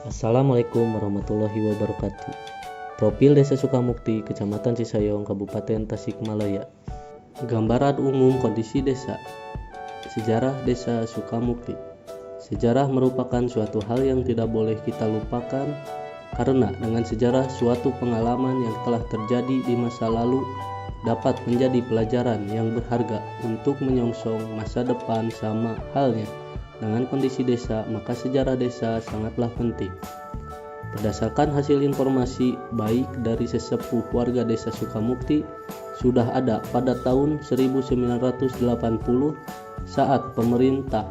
Assalamualaikum warahmatullahi wabarakatuh. Profil Desa Sukamukti, Kecamatan Cisayong, Kabupaten Tasikmalaya. Gambaran umum kondisi desa. Sejarah Desa Sukamukti. Sejarah merupakan suatu hal yang tidak boleh kita lupakan karena dengan sejarah suatu pengalaman yang telah terjadi di masa lalu dapat menjadi pelajaran yang berharga untuk menyongsong masa depan. Sama halnya dengan kondisi desa, maka sejarah desa sangatlah penting. Berdasarkan hasil informasi baik dari sesepuh warga Desa Sukamukti, sudah ada pada tahun 1980 saat pemerintah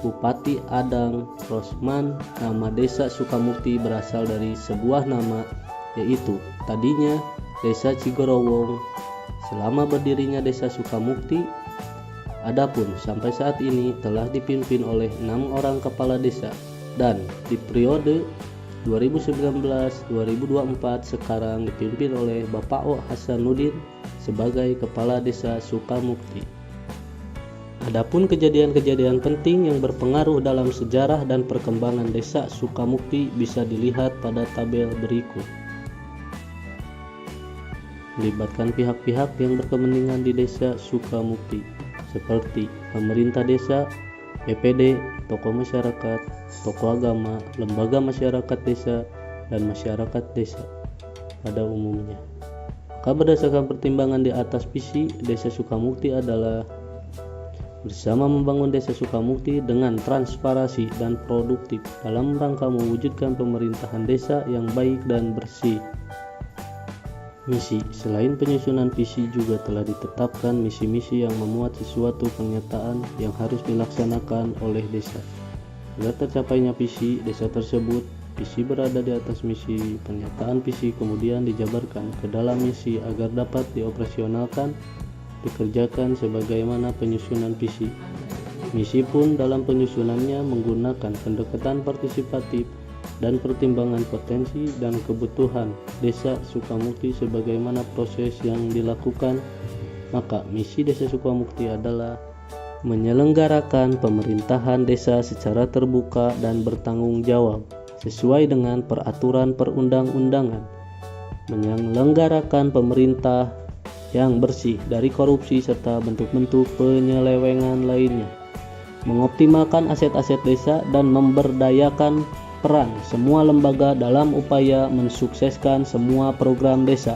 Bupati Adang Rosman, nama Desa Sukamukti berasal dari sebuah nama, yaitu tadinya Desa Cigorowong. Selama berdirinya Desa Sukamukti, adapun sampai saat ini telah dipimpin oleh 6 orang kepala desa, dan di periode 2019-2024 sekarang dipimpin oleh Bapak O Hasanuddin sebagai kepala desa Sukamukti. Adapun kejadian-kejadian penting yang berpengaruh dalam sejarah dan perkembangan desa Sukamukti bisa dilihat pada tabel berikut. Melibatkan pihak-pihak yang berkepentingan di desa Sukamukti seperti pemerintah desa, BPD, tokoh masyarakat, tokoh agama, lembaga masyarakat desa, dan masyarakat desa pada umumnya. Maka berdasarkan pertimbangan di atas visi Desa Sukamukti adalah bersama membangun Desa Sukamukti dengan transparansi dan produktif dalam rangka mewujudkan pemerintahan desa yang baik dan bersih. Misi. Selain penyusunan visi, juga telah ditetapkan misi-misi yang memuat sesuatu pernyataan yang harus dilaksanakan oleh desa. Agar tercapainya visi desa tersebut, visi berada di atas misi, pernyataan visi kemudian dijabarkan ke dalam misi agar dapat dioperasionalkan, dikerjakan sebagaimana penyusunan visi. Misi pun dalam penyusunannya menggunakan pendekatan partisipatif dan pertimbangan potensi dan kebutuhan Desa Sukamukti sebagaimana proses yang dilakukan. Maka misi Desa Sukamukti adalah menyelenggarakan pemerintahan desa secara terbuka dan bertanggung jawab sesuai dengan peraturan perundang-undangan, menyelenggarakan pemerintah yang bersih dari korupsi serta bentuk-bentuk penyelewengan lainnya, mengoptimalkan aset-aset desa dan memberdayakan peran semua lembaga dalam upaya mensukseskan semua program desa,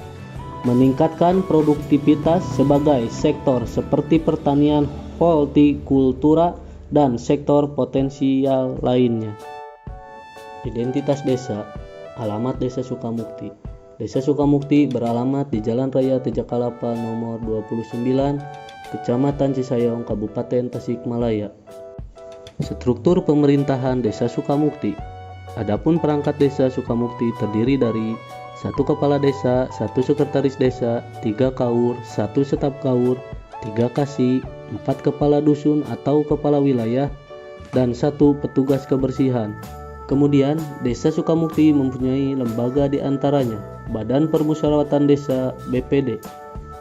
meningkatkan produktivitas sebagai sektor seperti pertanian, hortikultura, dan sektor potensial lainnya. Identitas desa. Alamat Desa Sukamukti. Desa Sukamukti beralamat di Jalan Raya Tejakalapa nomor 29, Kecamatan Cisayong, Kabupaten Tasikmalaya. Struktur pemerintahan Desa Sukamukti. Adapun perangkat Desa Sukamukti terdiri dari 1 kepala desa, 1 sekretaris desa, 3 kaur, 1 staf kaur, 3 kasih, 4 kepala dusun atau kepala wilayah, dan 1 petugas kebersihan. Kemudian Desa Sukamukti mempunyai lembaga di antaranya Badan Permusyawaratan Desa BPD,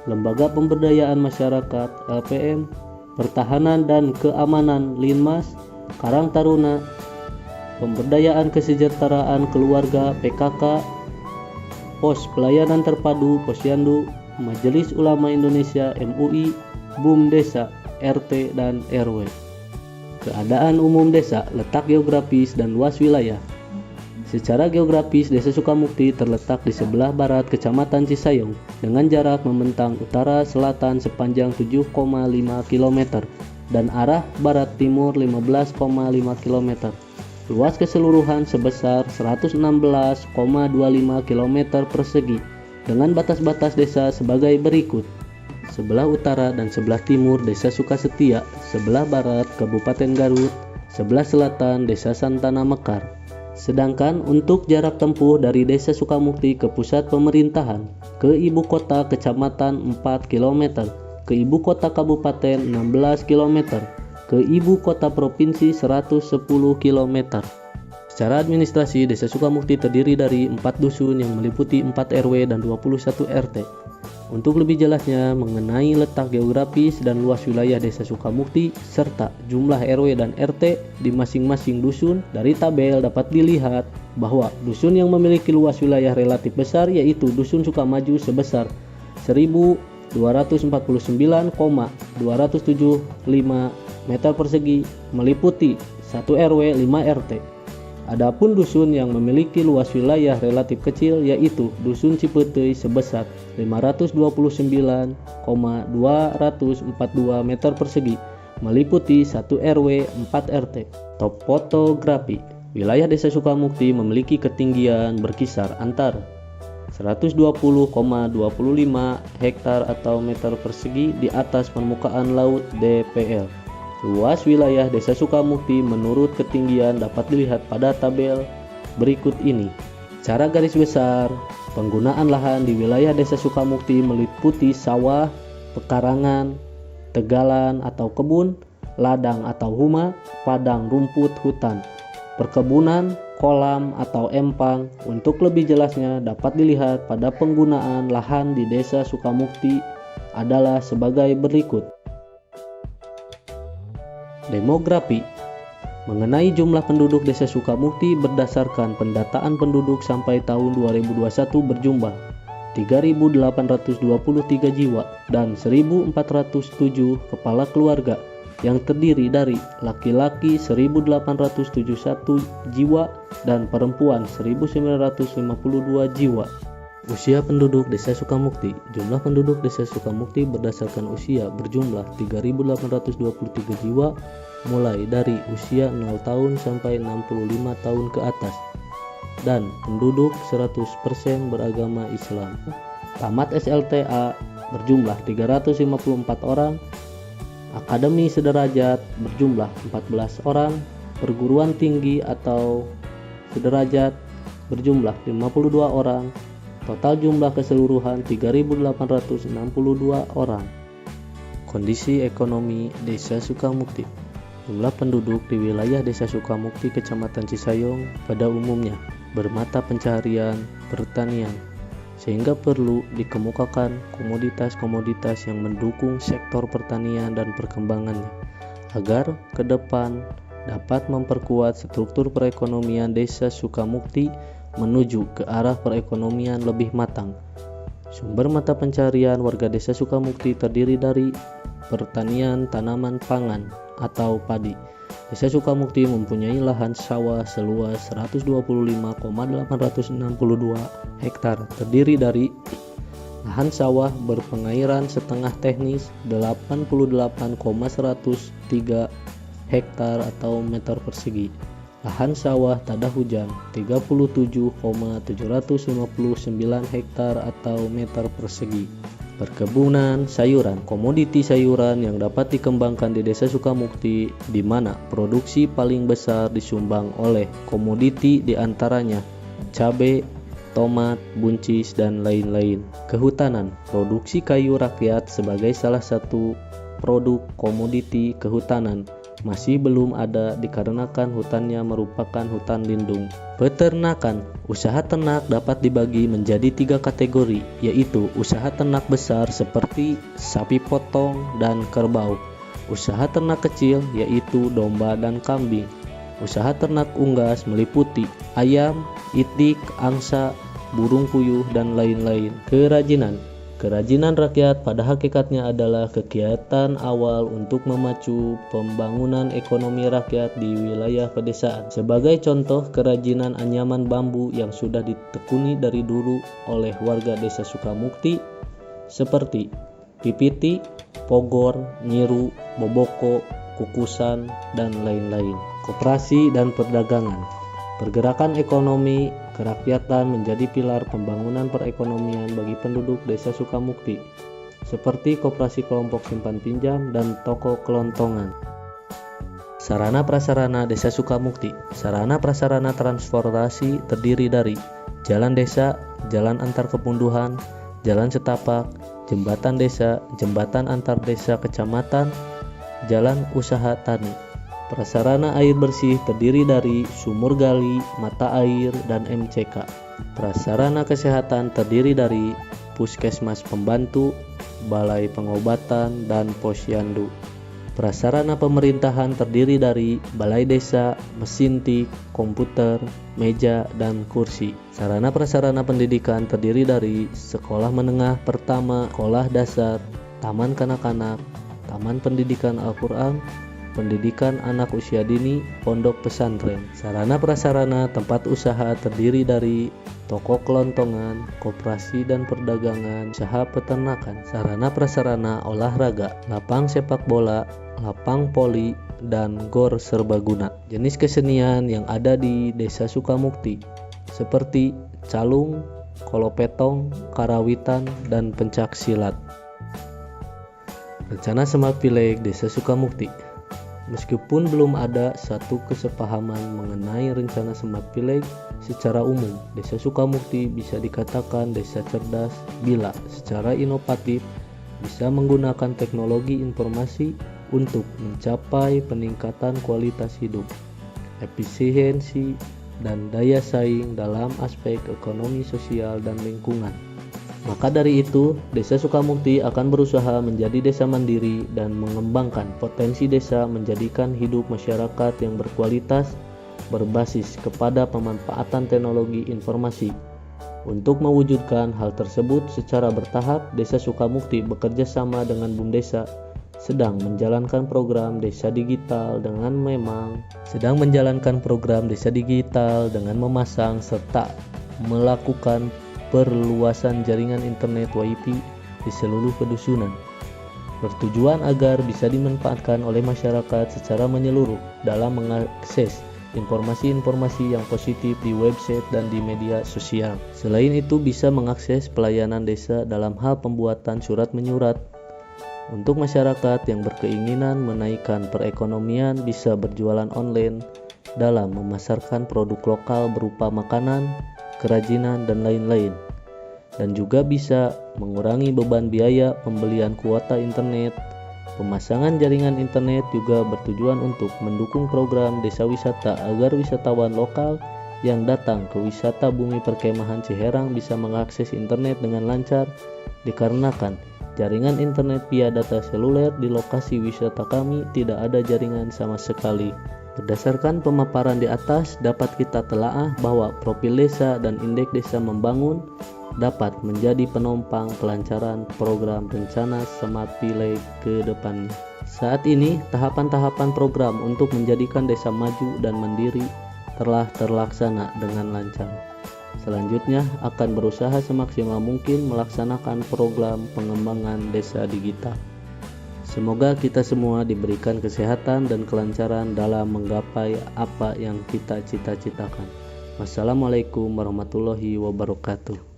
Lembaga Pemberdayaan Masyarakat LPM, Pertahanan dan Keamanan Linmas, Karang Taruna, Pemberdayaan Kesejahteraan Keluarga PKK, Pos Pelayanan Terpadu Posyandu, Majelis Ulama Indonesia MUI, BUM Desa, RT dan RW. Keadaan umum desa, letak geografis dan luas wilayah. Secara geografis, Desa Sukamukti terletak di sebelah barat Kecamatan Cisayong dengan jarak membentang utara-selatan sepanjang 7,5 km dan arah barat-timur 15,5 km. Luas keseluruhan sebesar 116,25 km persegi dengan batas-batas desa sebagai berikut. Sebelah utara dan sebelah timur Desa Sukasetia, sebelah barat Kabupaten Garut, sebelah selatan Desa Santana Mekar. Sedangkan untuk jarak tempuh dari Desa Sukamukti ke pusat pemerintahan, ke ibu kota kecamatan 4 km, ke ibu kota kabupaten 16 km, ke ibu kota provinsi 110 km. Secara administrasi, Desa Sukamukti terdiri dari 4 dusun yang meliputi 4 RW dan 21 RT. Untuk lebih jelasnya mengenai letak geografis dan luas wilayah Desa Sukamukti serta jumlah RW dan RT di masing-masing dusun, dari tabel dapat dilihat bahwa dusun yang memiliki luas wilayah relatif besar yaitu Dusun Sukamaju sebesar 1.249,275 meter persegi meliputi 1 RW 5 RT. Adapun dusun yang memiliki luas wilayah relatif kecil yaitu Dusun Cipeteuy sebesar 529,242 meter persegi meliputi 1 RW 4 RT. Topografi. Wilayah Desa Sukamukti memiliki ketinggian berkisar antara 120,25 hektar atau meter persegi di atas permukaan laut DPL. Luas wilayah Desa Sukamukti menurut ketinggian dapat dilihat pada tabel berikut ini. Secara garis besar, penggunaan lahan di wilayah Desa Sukamukti meliputi sawah, pekarangan, tegalan atau kebun, ladang atau huma, padang rumput hutan, perkebunan, kolam atau empang. Untuk lebih jelasnya dapat dilihat pada penggunaan lahan di Desa Sukamukti adalah sebagai berikut. Demografi. Mengenai jumlah penduduk Desa Sukamukti berdasarkan pendataan penduduk sampai tahun 2021 berjumlah 3.823 jiwa dan 1.407 kepala keluarga yang terdiri dari laki-laki 1.871 jiwa dan perempuan 1.952 jiwa. Usia penduduk Desa Sukamukti. Jumlah penduduk Desa Sukamukti berdasarkan usia berjumlah 3.823 jiwa mulai dari usia 0 tahun sampai 65 tahun ke atas dan penduduk 100% beragama Islam. Tamat SLTA berjumlah 354 orang, akademi sederajat berjumlah 14 orang, perguruan tinggi atau sederajat berjumlah 52 orang, total jumlah keseluruhan 3.862 orang. Kondisi ekonomi Desa Sukamukti. Jumlah penduduk di wilayah Desa Sukamukti, Kecamatan Cisayong pada umumnya bermata pencaharian pertanian, sehingga perlu dikemukakan komoditas-komoditas yang mendukung sektor pertanian dan perkembangannya, agar ke depan dapat memperkuat struktur perekonomian Desa Sukamukti menuju ke arah perekonomian lebih matang. Sumber mata pencaharian warga Desa Sukamukti terdiri dari pertanian tanaman pangan atau padi. Desa Sukamukti mempunyai lahan sawah seluas 125,862 hektar, terdiri dari lahan sawah berpengairan setengah teknis 88,103 hektar atau meter persegi, lahan sawah tada hujan 37,759 hektar atau meter persegi. Perkebunan sayuran, komoditi sayuran yang dapat dikembangkan di Desa Sukamukti, di mana produksi paling besar disumbang oleh komoditi diantaranya cabai, tomat, buncis, dan lain-lain. Kehutanan, produksi kayu rakyat sebagai salah satu produk komoditi kehutanan masih belum ada dikarenakan hutannya merupakan hutan lindung. Peternakan, usaha ternak dapat dibagi menjadi 3 kategori, yaitu usaha ternak besar seperti sapi potong dan kerbau, usaha ternak kecil yaitu domba dan kambing, usaha ternak unggas meliputi ayam, itik, angsa, burung puyuh, dan lain-lain. Kerajinan rakyat pada hakikatnya adalah kegiatan awal untuk memacu pembangunan ekonomi rakyat di wilayah pedesaan. Sebagai contoh, kerajinan anyaman bambu yang sudah ditekuni dari dulu oleh warga Desa Sukamukti seperti pipiti, pogor, nyiru, boboko, kukusan, dan lain-lain. Koperasi dan perdagangan. Pergerakan ekonomi kerakyatan menjadi pilar pembangunan perekonomian bagi penduduk Desa Sukamukti, seperti koperasi kelompok simpan pinjam dan toko kelontongan. Sarana prasarana Desa Sukamukti. Sarana prasarana transportasi terdiri dari jalan desa, jalan antar kepunduhan, jalan setapak, jembatan desa, jembatan antar desa kecamatan, jalan usaha tani. Prasarana air bersih terdiri dari sumur gali, mata air, dan MCK. Prasarana kesehatan terdiri dari puskesmas pembantu, balai pengobatan, dan posyandu. Prasarana pemerintahan terdiri dari balai desa, mesin tik, komputer, meja, dan kursi. Sarana prasarana pendidikan terdiri dari sekolah menengah pertama, sekolah dasar, taman kanak-kanak, taman pendidikan Al-Quran, pendidikan anak usia dini, pondok pesantren. Sarana prasarana tempat usaha terdiri dari toko kelontongan, koperasi dan perdagangan, usaha peternakan. Sarana prasarana olahraga, lapang sepak bola, lapang voli, dan gor serbaguna. Jenis kesenian yang ada di Desa Sukamukti seperti calung, kolopetong, karawitan, dan pencak silat. Rencana Semat Pileg Desa Sukamukti. Meskipun belum ada satu kesepahaman mengenai rencana Semat Pileg secara umum, Desa Sukamukti bisa dikatakan desa cerdas bila secara inovatif bisa menggunakan teknologi informasi untuk mencapai peningkatan kualitas hidup, efisiensi, dan daya saing dalam aspek ekonomi, sosial, dan lingkungan. Maka dari itu, Desa Sukamukti akan berusaha menjadi desa mandiri dan mengembangkan potensi desa menjadikan hidup masyarakat yang berkualitas berbasis kepada pemanfaatan teknologi informasi. Untuk mewujudkan hal tersebut secara bertahap, Desa Sukamukti bekerja sama dengan Bumdesa sedang menjalankan program desa digital dengan memasang serta melakukan perluasan jaringan internet WiFi di seluruh pedusunan, bertujuan agar bisa dimanfaatkan oleh masyarakat secara menyeluruh dalam mengakses informasi-informasi yang positif di website dan di media sosial. Selain itu, bisa mengakses pelayanan desa dalam hal pembuatan surat menyurat. Untuk masyarakat yang berkeinginan menaikkan perekonomian, bisa berjualan online dalam memasarkan produk lokal berupa makanan, kerajinan, dan lain-lain. Dan juga bisa mengurangi beban biaya pembelian kuota internet. Pemasangan jaringan internet juga bertujuan untuk mendukung program desa wisata agar wisatawan lokal yang datang ke wisata Bumi Perkemahan Ciherang bisa mengakses internet dengan lancar, dikarenakan jaringan internet via data seluler di lokasi wisata kami tidak ada jaringan sama sekali. Berdasarkan pemaparan di atas, dapat kita telaah bahwa profil desa dan indeks desa membangun dapat menjadi penopang kelancaran program rencana Semat Pileg ke depannya. Saat ini, tahapan-tahapan program untuk menjadikan desa maju dan mandiri telah terlaksana dengan lancar. Selanjutnya akan berusaha semaksimal mungkin melaksanakan program pengembangan desa digital. Semoga kita semua diberikan kesehatan dan kelancaran dalam menggapai apa yang kita cita-citakan. Wassalamualaikum warahmatullahi wabarakatuh.